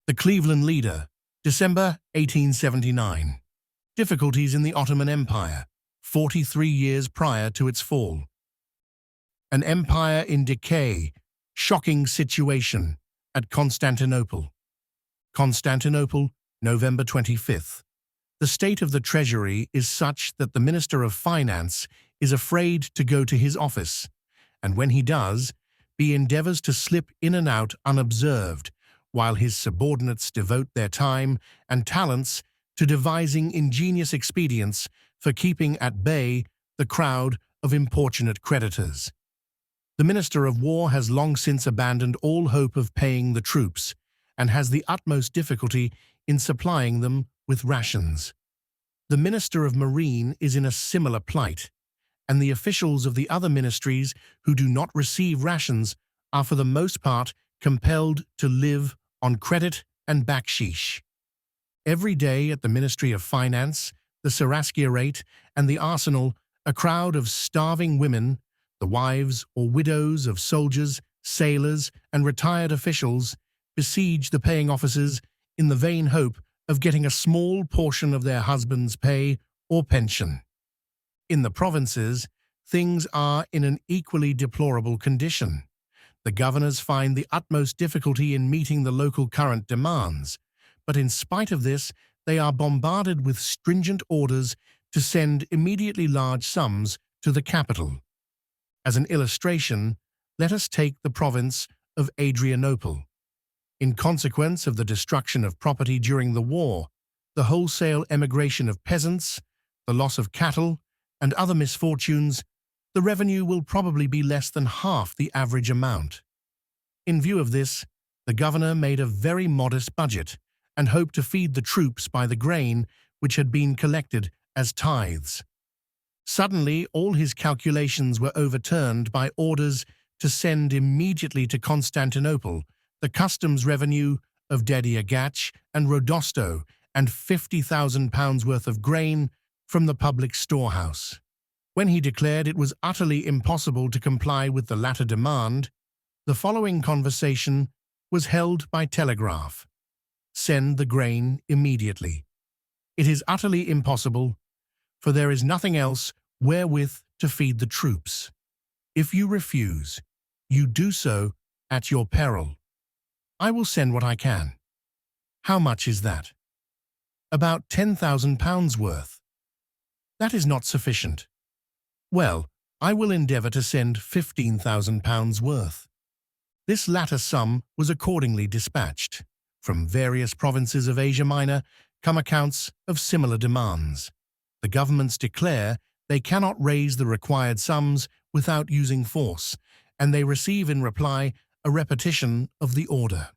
The Cleveland Leader, December 1879. Difficulties in the Ottoman Empire, 43 years prior to its fall. An empire in decay, shocking situation at Constantinople. Constantinople, November 25th. The state of the treasury is such that the Minister of Finance is afraid to go to his office, and when he does, he endeavors to slip in and out unobserved, while his subordinates devote their time and talents to devising ingenious expedients for keeping at bay the crowd of importunate creditors. The Minister of War has long since abandoned all hope of paying the troops and has the utmost difficulty in supplying them with rations. The Minister of Marine is in a similar plight, and the officials of the other ministries who do not receive rations are for the most part compelled to live on credit and baksheesh. Every day at the Ministry of Finance, the Seraskiorate, and the Arsenal, a crowd of starving women, the wives or widows of soldiers, sailors, and retired officials, besiege the paying offices in the vain hope of getting a small portion of their husband's pay or pension. In the provinces, things are in an equally deplorable condition. The governors find the utmost difficulty in meeting the local current demands, but in spite of this, they are bombarded with stringent orders to send immediately large sums to the capital. As an illustration, let us take the province of Adrianople. In consequence of the destruction of property during the war, the wholesale emigration of peasants, the loss of cattle, and other misfortunes, the revenue will probably be less than half the average amount. In view of this, the governor made a very modest budget and hoped to feed the troops by the grain which had been collected as tithes. Suddenly, all his calculations were overturned by orders to send immediately to Constantinople the customs revenue of Dediagach and Rodosto and 50,000 pounds worth of grain from the public storehouse. When he declared it was utterly impossible to comply with the latter demand, the following conversation was held by telegraph. Send the grain immediately. It is utterly impossible, for there is nothing else wherewith to feed the troops. If you refuse, you do so at your peril. I will send what I can. How much is that? About 10,000 pounds worth. That is not sufficient. Well, I will endeavour to send 15,000 pounds worth. This latter sum was accordingly dispatched. From various provinces of Asia Minor come accounts of similar demands. The governments declare they cannot raise the required sums without using force, and they receive in reply a repetition of the order.